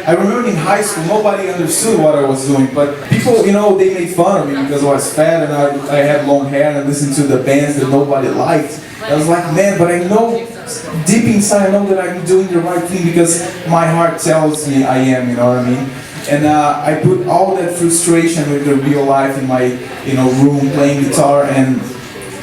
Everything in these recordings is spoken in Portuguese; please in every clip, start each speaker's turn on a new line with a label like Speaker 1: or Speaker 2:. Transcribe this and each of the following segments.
Speaker 1: I remember in high school, nobody understood what I was doing, but people, they made fun of me because I was fat and I had long hair and I listened to the bands that nobody liked. I was like, man, but I know, deep inside, I know that I'm doing the right thing because my heart tells me I am, you know what I mean? And I put all that frustration with the real life in my, room, playing guitar and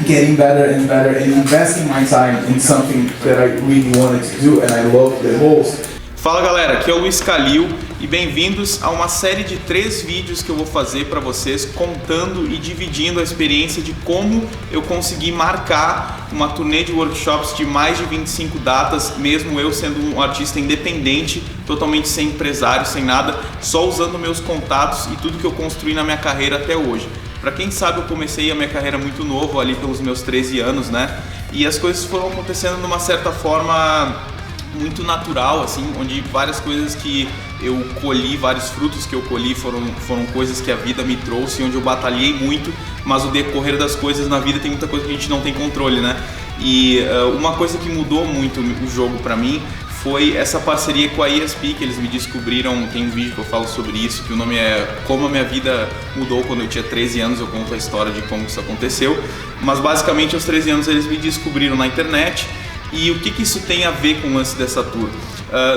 Speaker 1: getting better and better and investing my time in something that I really wanted to do and I love the most.
Speaker 2: Fala galera, aqui é o Luiz Calil e bem-vindos a uma série de 3 vídeos que eu vou fazer para vocês contando e dividindo a experiência de como eu consegui marcar uma turnê de workshops de mais de 25 datas, mesmo eu sendo um artista independente, totalmente sem empresário, sem nada, só usando meus contatos e tudo que eu construí na minha carreira até hoje. Para quem sabe, eu comecei a minha carreira muito novo, ali pelos meus 13 anos, né? E as coisas foram acontecendo de uma certa forma muito natural, assim, onde várias coisas que eu colhi, vários frutos que eu colhi foram coisas que a vida me trouxe, onde eu batalhei muito, mas o decorrer das coisas na vida tem muita coisa que a gente não tem controle, né? E uma coisa que mudou muito o jogo pra mim foi essa parceria com a ESP, que eles me descobriram, tem um vídeo que eu falo sobre isso, que o nome é Como a Minha Vida Mudou Quando Eu Tinha 13 Anos, eu conto a história de como isso aconteceu, mas basicamente aos 13 anos eles me descobriram na internet. E o que isso tem a ver com o lance dessa tour?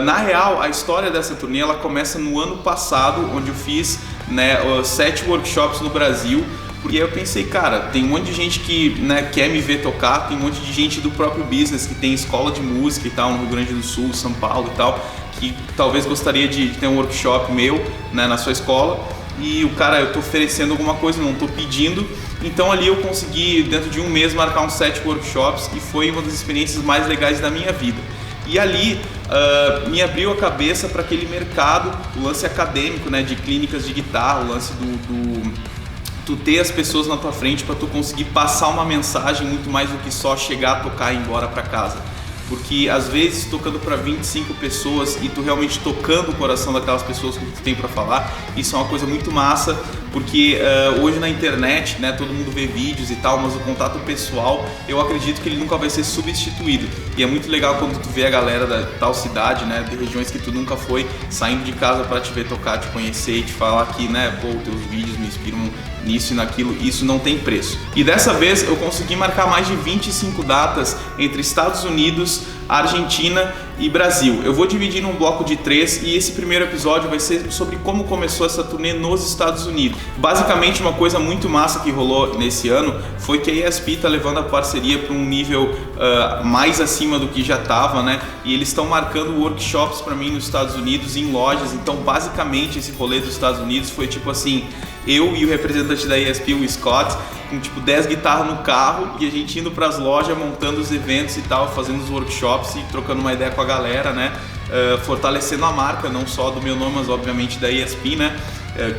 Speaker 2: Na real, a história dessa turnê ela começa no ano passado, onde eu fiz 7 workshops no Brasil. E aí eu pensei, cara, tem um monte de gente que quer me ver tocar, tem um monte de gente do próprio business que tem escola de música e tal no Rio Grande do Sul, São Paulo e tal, que talvez gostaria de ter um workshop meu na sua escola. E o cara, eu tô oferecendo alguma coisa, não tô pedindo. Então ali eu consegui, dentro de um mês, marcar uns 7 workshops e foi uma das experiências mais legais da minha vida. E ali me abriu a cabeça para aquele mercado, o lance acadêmico, de clínicas de guitarra, o lance tu ter as pessoas na tua frente para tu conseguir passar uma mensagem muito mais do que só chegar, tocar e ir embora para casa. Porque às vezes tocando para 25 pessoas e tu realmente tocando o coração daquelas pessoas que tu tem para falar, isso é uma coisa muito massa, porque hoje na internet, todo mundo vê vídeos e tal, mas o contato pessoal, eu acredito que ele nunca vai ser substituído. E é muito legal quando tu vê a galera da tal cidade, de regiões que tu nunca foi, saindo de casa para te ver tocar, te conhecer e te falar que, pô, teus vídeos me inspiram nisso e naquilo, isso não tem preço. E dessa vez eu consegui marcar mais de 25 datas entre Estados Unidos, Argentina e Brasil. Eu vou dividir num bloco de 3 e esse primeiro episódio vai ser sobre como começou essa turnê nos Estados Unidos. Basicamente, uma coisa muito massa que rolou nesse ano foi que a ESP está levando a parceria para um nível mais acima do que já estava, E eles estão marcando workshops para mim nos Estados Unidos em lojas. Então, basicamente, esse rolê dos Estados Unidos foi tipo assim, eu e o representante da ESP, o Scott, com tipo 10 guitarras no carro e a gente indo para as lojas, montando os eventos e tal, fazendo os workshops e trocando uma ideia com a galera, fortalecendo a marca, não só do meu nome, mas obviamente da ESP,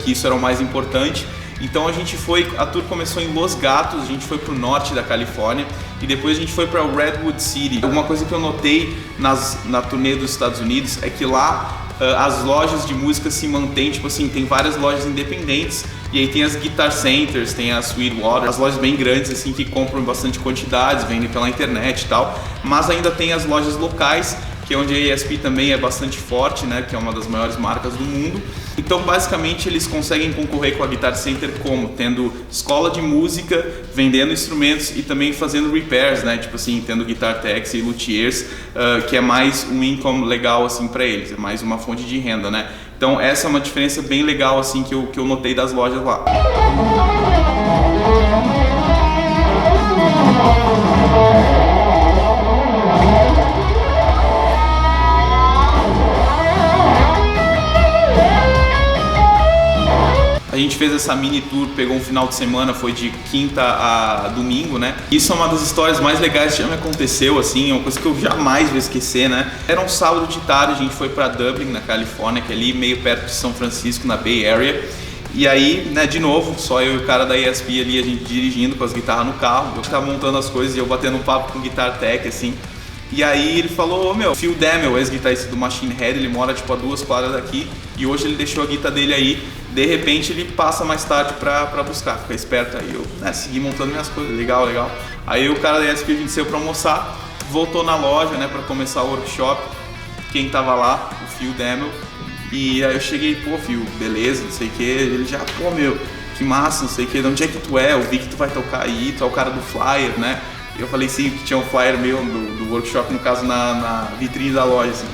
Speaker 2: que isso era o mais importante. Então a tour começou em Los Gatos, a gente foi pro norte da Califórnia e depois a gente foi para Redwood City. Uma coisa que eu notei na turnê dos Estados Unidos é que lá as lojas de música se mantêm, tipo assim, tem várias lojas independentes e aí tem as Guitar Centers, tem a Sweetwater, as lojas bem grandes assim que compram bastante quantidades, vendem pela internet e tal, mas ainda tem as lojas locais, que é onde a ESP também é bastante forte, que é uma das maiores marcas do mundo. Então, basicamente, eles conseguem concorrer com a Guitar Center como? Tendo escola de música, vendendo instrumentos e também fazendo repairs, tipo assim, tendo guitar techs e luthiers, que é mais um income legal assim para eles, é mais uma fonte de renda, Então, essa é uma diferença bem legal assim que eu notei das lojas lá. A gente fez essa mini tour, pegou um final de semana, foi de quinta a domingo, Isso é uma das histórias mais legais que já me aconteceu, assim, é uma coisa que eu jamais vou esquecer, Era um sábado de tarde, a gente foi pra Dublin, na Califórnia, que é ali meio perto de São Francisco, na Bay Area. E aí, de novo, só eu e o cara da ESP ali, a gente dirigindo com as guitarras no carro, eu tava montando as coisas e eu batendo um papo com o Guitar Tech, assim. E aí ele falou, Phil Demmel, ex-guitarrista do Machine Head, ele mora tipo a 2 quadras daqui e hoje ele deixou a guitarra dele aí, de repente ele passa mais tarde pra buscar, fica esperto. Aí eu segui montando minhas coisas, legal. Aí o cara da ESP, a gente saiu pra almoçar, voltou na loja, pra começar o workshop. Quem tava lá? O Phil Demmel, E aí eu cheguei, pô, filho, beleza, não sei o que. Ele já, pô, meu, que massa, não sei o que, de onde é que tu é? Eu vi que tu vai tocar aí, tu é o cara do flyer, né? Eu falei sim, que tinha um flyer meu do workshop, no caso, na vitrine da loja, assim.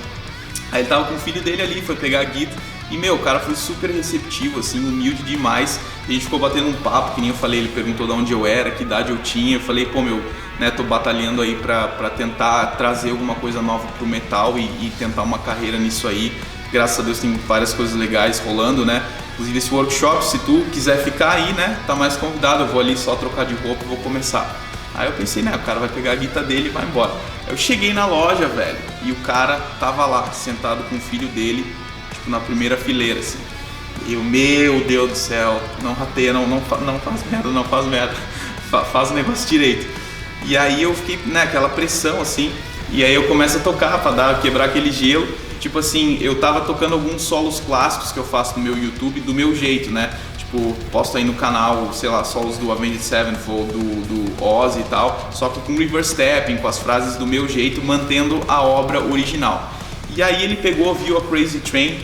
Speaker 2: Aí ele tava com o filho dele ali, foi pegar a guitarra. E, meu, o cara foi super receptivo, assim, humilde demais. A gente ficou batendo um papo, que nem eu falei, ele perguntou de onde eu era, que idade eu tinha. Eu falei, pô, meu, né, tô batalhando aí pra tentar trazer alguma coisa nova pro metal e tentar uma carreira nisso aí. Graças a Deus tem várias coisas legais rolando, né? Inclusive esse workshop, se tu quiser ficar aí, né, tá mais convidado. Eu vou ali só trocar de roupa e vou começar. Aí eu pensei, né, o cara vai pegar a guitarra dele e vai embora. Eu cheguei na loja, velho, e o cara tava lá, sentado com o filho dele, tipo, na primeira fileira, assim. E eu, meu Deus do céu, não rateia, não faz merda, faz o negócio direito. E aí eu fiquei, né, aquela pressão, assim, e aí eu começo a tocar pra quebrar aquele gelo. Tipo assim, eu tava tocando alguns solos clássicos que eu faço no meu YouTube do meu jeito, né? Tipo, posto aí no canal, sei lá, solos do Avenged Sevenfold, do Ozzy e tal, só que com reverse stepping, com as frases do meu jeito, mantendo a obra original. E aí ele pegou, viu a Crazy Train.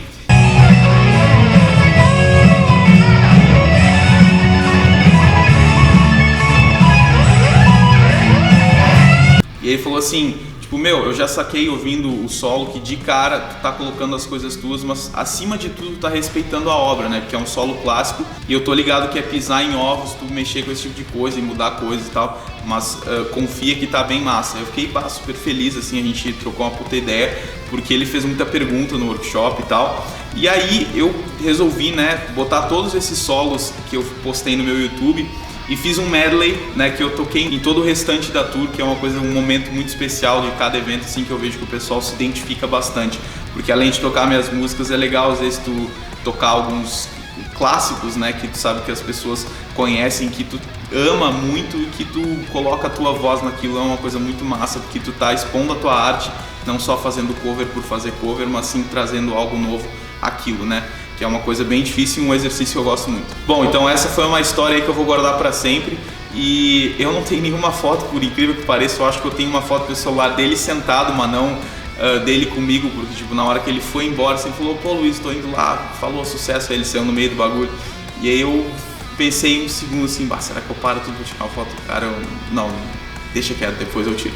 Speaker 2: E ele falou assim, tipo, meu, eu já saquei ouvindo o solo que de cara tu tá colocando as coisas tuas, mas acima de tudo tá respeitando a obra, né? Porque é um solo clássico e eu tô ligado que é pisar em ovos, tu mexer com esse tipo de coisa e mudar coisas e tal, mas confia que tá bem massa. Eu fiquei super feliz, assim, a gente trocou uma puta ideia, porque ele fez muita pergunta no workshop e tal. E aí eu resolvi, né, botar todos esses solos que eu postei no meu YouTube e fiz um medley, né, que eu toquei em todo o restante da tour, que é uma coisa, um momento muito especial de cada evento, assim, que eu vejo que o pessoal se identifica bastante, porque além de tocar minhas músicas, é legal às vezes tu tocar alguns clássicos, né, que tu sabe que as pessoas conhecem, que tu ama muito e que tu coloca a tua voz naquilo. É uma coisa muito massa, porque tu tá expondo a tua arte, não só fazendo cover por fazer cover, mas sim trazendo algo novo àquilo, né? Que é uma coisa bem difícil e um exercício que eu gosto muito. Bom, então essa foi uma história aí que eu vou guardar para sempre. E eu não tenho nenhuma foto, por incrível que pareça. Eu acho que eu tenho uma foto do celular dele sentado, mas não dele comigo, porque tipo, na hora que ele foi embora, você falou, pô Luiz, tô indo lá, falou sucesso, aí ele saiu no meio do bagulho. E aí eu pensei um segundo assim, bah, será que eu paro tudo pra tirar uma foto do cara? Não, deixa quieto, depois eu tiro.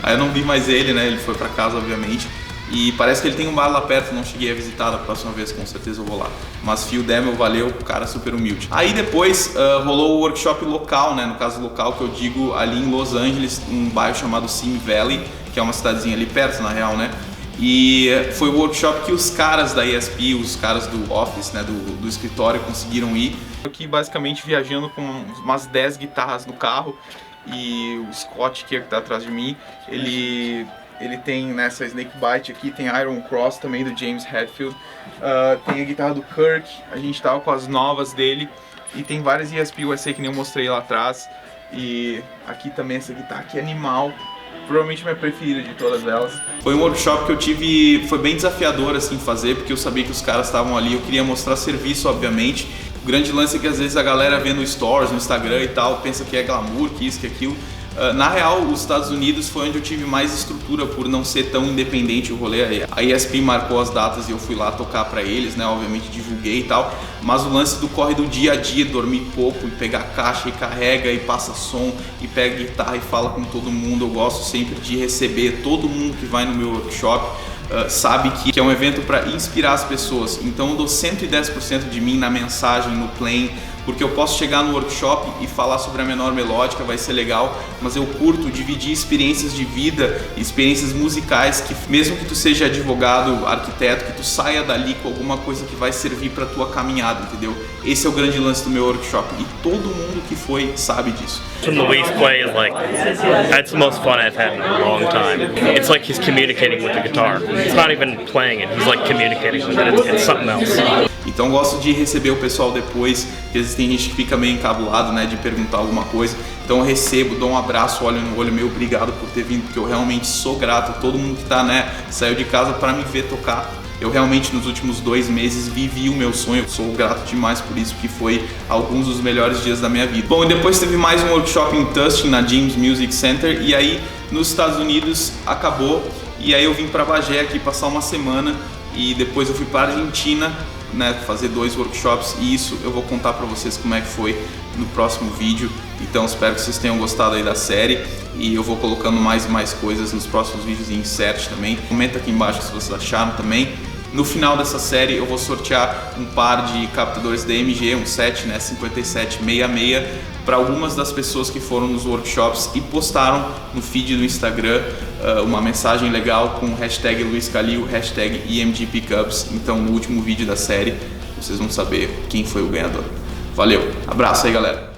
Speaker 2: Aí eu não vi mais ele, né, ele foi pra casa, obviamente. E parece que ele tem um bar lá perto, não cheguei a visitar, da próxima vez com certeza eu vou lá. Mas Phil Demmel, valeu, cara super humilde. Aí depois rolou o workshop local, né, no caso local que eu digo ali em Los Angeles, um bairro chamado Simi Valley, que é uma cidadezinha ali perto na real, né. E foi o workshop que os caras da ESP, os caras do office, né, do escritório conseguiram ir. Eu aqui basicamente viajando com umas 10 guitarras no carro e o Scott que tá atrás de mim, ele tem nessa Snakebite aqui, tem Iron Cross também do James Hetfield, tem a guitarra do Kirk, a gente tava com as novas dele e tem várias ESP USA que nem eu mostrei lá atrás. E aqui também essa guitarra que é animal, provavelmente minha preferida de todas elas. Foi um workshop que eu tive, foi bem desafiador assim fazer, porque eu sabia que os caras estavam ali, eu queria mostrar serviço obviamente. O grande lance é que às vezes a galera vê no Stories, no Instagram e tal, pensa que é glamour, que isso, que aquilo. Na real, os Estados Unidos foi onde eu tive mais estrutura por não ser tão independente o rolê. A ESP marcou as datas e eu fui lá tocar pra eles, né? Obviamente divulguei e tal. Mas o lance do corre do dia a dia, dormir pouco e pegar caixa e carrega e passa som e pega guitarra e fala com todo mundo. Eu gosto sempre de receber todo mundo que vai no meu workshop. Sabe que é um evento para inspirar as pessoas, então eu dou 110% de mim na mensagem, no playing, porque eu posso chegar no workshop e falar sobre a menor melódica, vai ser legal, mas eu curto dividir experiências de vida, experiências musicais, que mesmo que tu seja advogado, arquiteto, que tu saia dali com alguma coisa que vai servir para tua caminhada, entendeu? Esse é o grande lance do meu workshop e todo mundo que foi sabe disso.
Speaker 3: When Luis plays, like, that's the most fun I've had in a long time. It's like he's communicating with the guitar. It's not even playing it, he's like communicating with it. It's something else.
Speaker 2: Então eu gosto de receber o pessoal depois, porque às vezes tem gente que fica meio encabulado, né, de perguntar alguma coisa. Então eu recebo, dou um abraço, olho no olho, meu obrigado por ter vindo, porque eu realmente sou grato a todo mundo que tá, né, saiu de casa para me ver tocar. Eu realmente nos últimos 2 meses vivi o meu sonho, eu sou grato demais por isso, que foi alguns dos melhores dias da minha vida. Bom, e depois teve mais um workshop em Tustin, na James Music Center, e aí nos Estados Unidos acabou, e aí eu vim pra Bagé aqui passar uma semana, e depois eu fui para a Argentina, né, fazer 2 workshops, e isso eu vou contar para vocês como é que foi no próximo vídeo. Então espero que vocês tenham gostado aí da série, e eu vou colocando mais e mais coisas nos próximos vídeos em insert também. Comenta aqui embaixo se vocês acharam também. No final dessa série eu vou sortear um par de captadores DMG, um set, né, 5766, para algumas das pessoas que foram nos workshops e postaram no feed do Instagram uma mensagem legal com o hashtag Luiz Calil, hashtag EMGPickups. Então no último vídeo da série vocês vão saber quem foi o ganhador. Valeu, abraço aí galera!